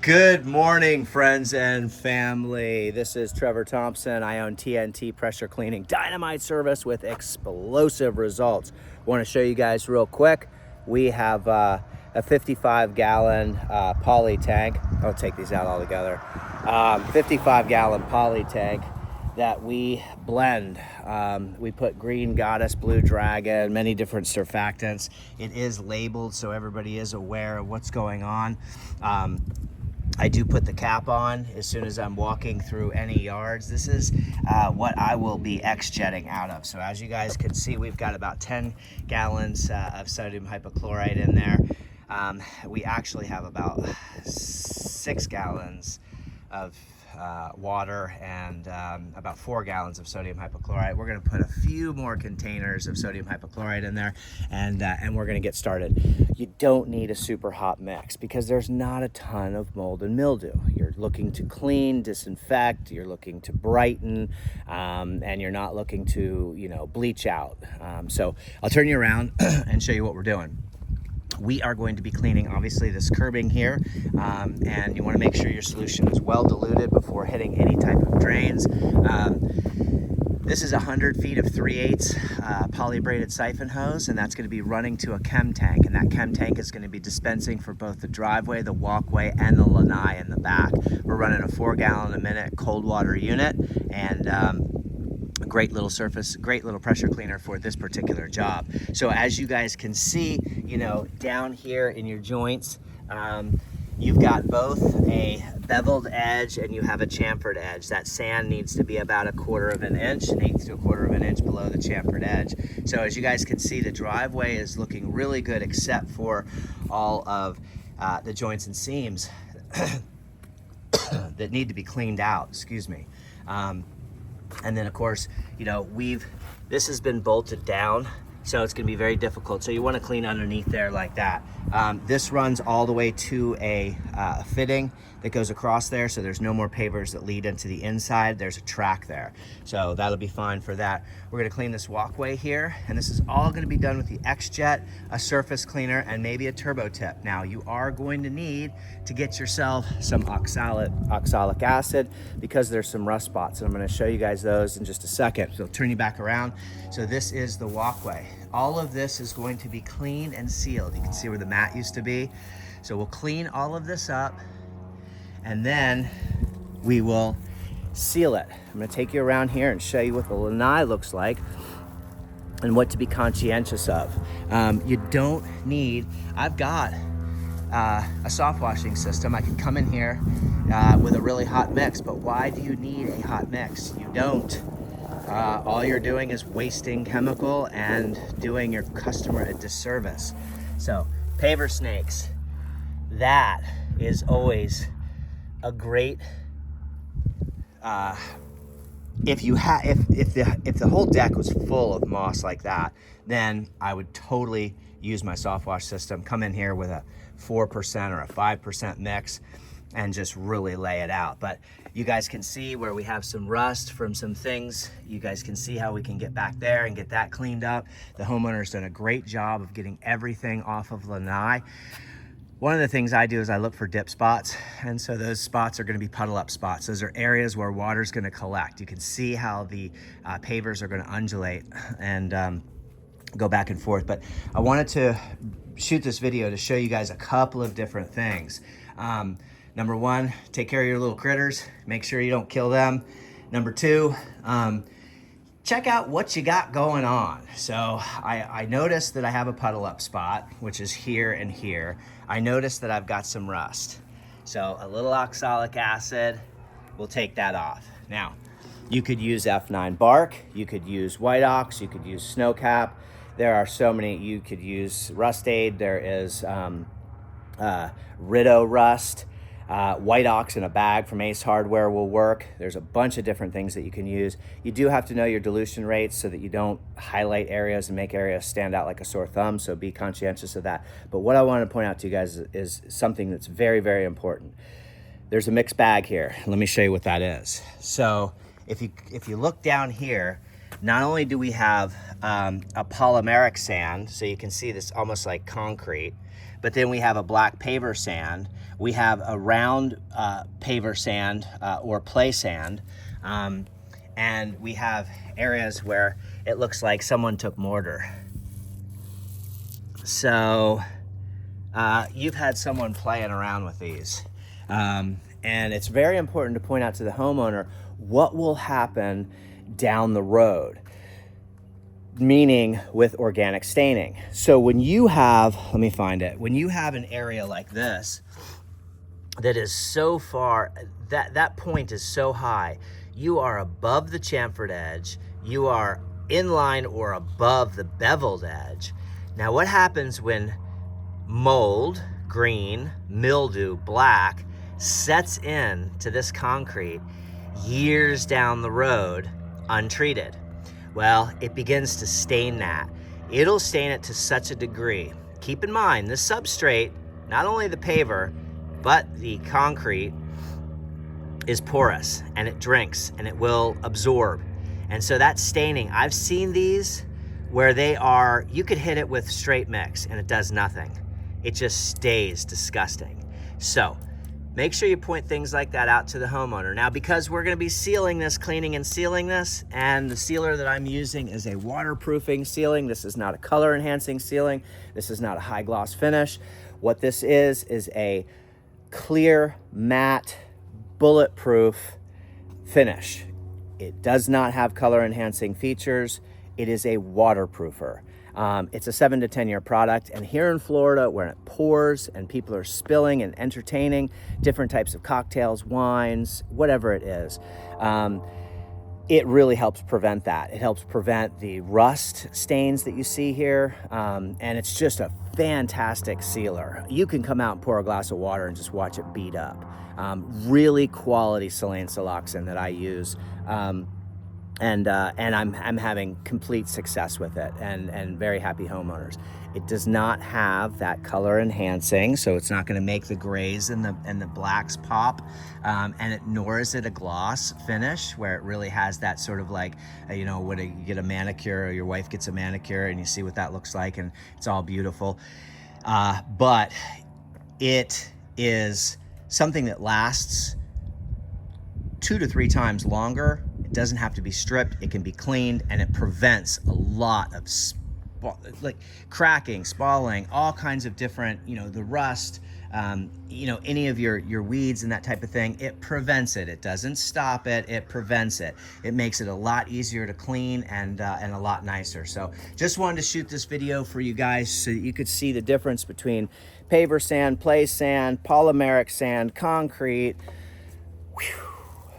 Good morning, friends and family. This is Trevor Thompson. I own TNT Pressure Cleaning Dynamite Service with explosive results. Want to show you guys real quick. We have a 55-gallon poly tank. I'll take these out all together. 55-gallon poly tank that we blend. We put green goddess, blue dragon, many different surfactants. It is labeled so everybody is aware of what's going on. I do put the cap on as soon as I'm walking through any yards. This is what I will be X-jetting out of. So as you guys can see, we've got about 10 gallons of sodium hypochlorite in there. We actually have about 6 gallons of water and about 4 gallons of sodium hypochlorite. We're going to put a few more containers of sodium hypochlorite in there, and we're going to get started. You don't need a super hot mix because there's not a ton of mold and mildew. You're looking to clean, disinfect, you're looking to brighten, and you're not looking to, bleach out. So I'll turn you around and show you what we're doing. We are going to be cleaning, obviously, this curbing here, and you want to make sure your solution is well diluted before hitting any type of drains. This is 100 feet of 3/8 poly-braided siphon hose, and that's going to be running to a chem tank, and that chem tank is going to be dispensing for both the driveway, the walkway, and the lanai in the back. We're running a 4-gallon-a-minute cold water unit, and a great little pressure cleaner for this particular job. So as you guys can see, down here in your joints, you've got both a beveled edge and you have a chamfered edge. That sand needs to be about 1/4 of an inch, 1/8 to 1/4 of an inch below the chamfered edge. So as you guys can see, the driveway is looking really good except for all of the joints and seams that need to be cleaned out, excuse me. And then of course, this has been bolted down, so it's gonna be very difficult. So you wanna clean underneath there like that. This runs all the way to a fitting that goes across there, so there's no more pavers that lead into the inside. There's a track there, so that'll be fine for that. We're gonna clean this walkway here, and this is all gonna be done with the X-Jet, a surface cleaner, and maybe a turbo tip. Now, you are going to need to get yourself some oxalic acid because there's some rust spots, and I'm gonna show you guys those in just a second. So I'll turn you back around. So this is the walkway. All of this is going to be clean and sealed. You can see where the mat used to be. So we'll clean all of this up, and then we will seal it. I'm gonna take you around here and show you what the lanai looks like and what to be conscientious of. You don't need, I've got a soft washing system. I can come in here with a really hot mix, but why do you need a hot mix? You don't. All you're doing is wasting chemical and doing your customer a disservice. So paver snakes, that is always a great, if the whole deck was full of moss like that, then I would totally use my soft wash system, come in here with a 4% or a 5% mix and just really lay it out. But you guys can see where we have some rust from some things. You guys can see how we can get back there and get that cleaned up. The homeowner's done a great job of getting everything off of lanai. One of the things I do is I look for dip spots, and so those spots are going to be puddle up spots. Those are areas where water's going to collect. You can see how the pavers are going to undulate and go back and forth. But I wanted to shoot this video to show you guys a couple of different things. Number one, take care of your little critters. Make sure you don't kill them. Number two, check out what you got going on. So I noticed that I have a puddle up spot, which is here and here. I noticed that I've got some rust. So a little oxalic acid will take that off. Now, you could use F9 bark, you could use white ox, you could use snow cap. There are so many. You could use rust aid. There is Rideau rust. White ox in a bag from Ace Hardware will work. There's a bunch of different things that you can use. You do have to know your dilution rates so that you don't highlight areas and make areas stand out like a sore thumb, so be conscientious of that. But what I want to point out to you guys is something that's very, very important. There's a mixed bag here. Let me show you what that is. So if you look down here, not only do we have a polymeric sand, so you can see this almost like concrete, but then we have a black paver sand. We have a round paver sand or play sand. And we have areas where it looks like someone took mortar. So you've had someone playing around with these. And it's very important to point out to the homeowner what will happen down the road, meaning with organic staining. So when you have, let me find it, when you have an area like this that is so far, that point is so high, you are above the chamfered edge, you are in line or above the beveled edge. Now what happens when mold, green, mildew, black, sets in to this concrete years down the road untreated? Well, it begins to stain that. It'll stain it to such a degree. Keep in mind, the substrate, not only the paver, but the concrete is porous and it drinks and it will absorb. And so that staining, I've seen these where they are, you could hit it with straight mix and it does nothing. It just stays disgusting. So make sure you point things like that out to the homeowner. Now, because we're gonna be sealing this, cleaning and sealing this, and the sealer that I'm using is a waterproofing sealing. This is not a color enhancing sealing. This is not a high gloss finish. What this is a clear, matte, bulletproof finish. It does not have color enhancing features. It is a waterproofer. It's a 7 to 10 year product, and here in Florida where it pours and people are spilling and entertaining different types of cocktails, wines, whatever it is, it really helps prevent that. It helps prevent the rust stains that you see here, and it's just a fantastic sealer. You can come out and pour a glass of water and just watch it beat up. Really quality Silane siloxane that I use. And I'm having complete success with it, and very happy homeowners. It does not have that color enhancing, so it's not going to make the grays and the blacks pop, nor is it a gloss finish where it really has that sort of like, you know, when you get a manicure or your wife gets a manicure and you see what that looks like and it's all beautiful. But it is something that lasts 2 to 3 times longer. It doesn't have to be stripped. It can be cleaned, and it prevents a lot of like cracking, spalling, all kinds of different, you know, the rust, you know, any of your weeds and that type of thing. It prevents it. It doesn't stop it. It prevents it. It makes it a lot easier to clean and a lot nicer. So just wanted to shoot this video for you guys so that you could see the difference between paver sand, play sand, polymeric sand, concrete. Whew.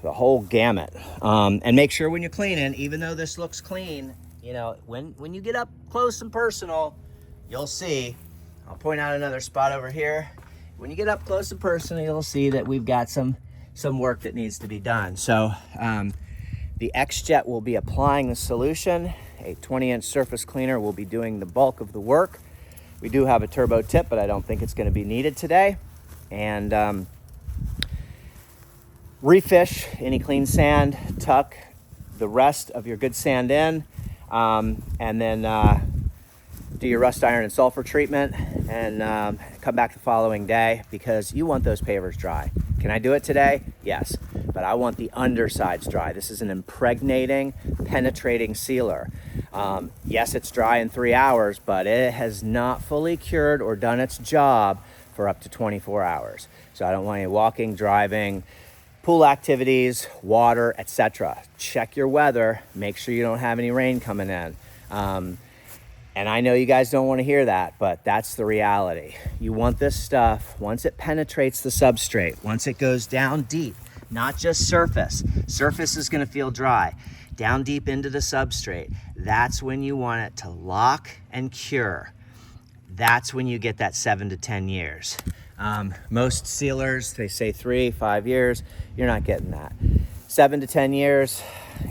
The whole gamut. And make sure when you're cleaning, even though this looks clean, you know, when you get up close and personal, you'll see, I'll point out another spot over here. When you get up close and personal, you'll see that we've got some work that needs to be done. So the X-Jet will be applying the solution. A 20-inch surface cleaner will be doing the bulk of the work. We do have a turbo tip, but I don't think it's going to be needed today. And refish any clean sand, tuck the rest of your good sand in, and then do your rust iron and sulfur treatment, and come back the following day, because you want those pavers dry. Can I do it today? Yes, but I want the undersides dry. This is an impregnating, penetrating sealer. Yes, it's dry in 3 hours, but it has not fully cured or done its job for up to 24 hours. So I don't want any walking, driving, pool activities, water, etc. Check your weather. Make sure you don't have any rain coming in. And I know you guys don't want to hear that, but that's the reality. You want this stuff, once it penetrates the substrate, once it goes down deep, not just surface. Surface is going to feel dry. Down deep into the substrate, that's when you want it to lock and cure. That's when you get that 7 to 10 years. Most sealers, they say 3-5 years. You're not getting that. 7 to 10 years.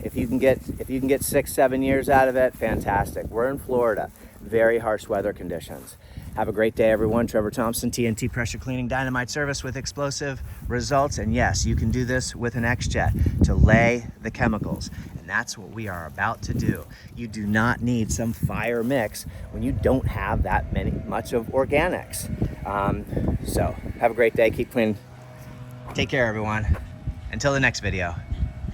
If you can get 6-7 years out of it, fantastic. We're in Florida, very harsh weather conditions. Have a great day, everyone. Trevor Thompson, TNT Pressure Cleaning Dynamite Service with explosive results. And yes, you can do this with an X-Jet to lay the chemicals. And that's what we are about to do. You do not need some fire mix when you don't have that much of organics. So have a great day. Keep clean. Take care, everyone. Until the next video.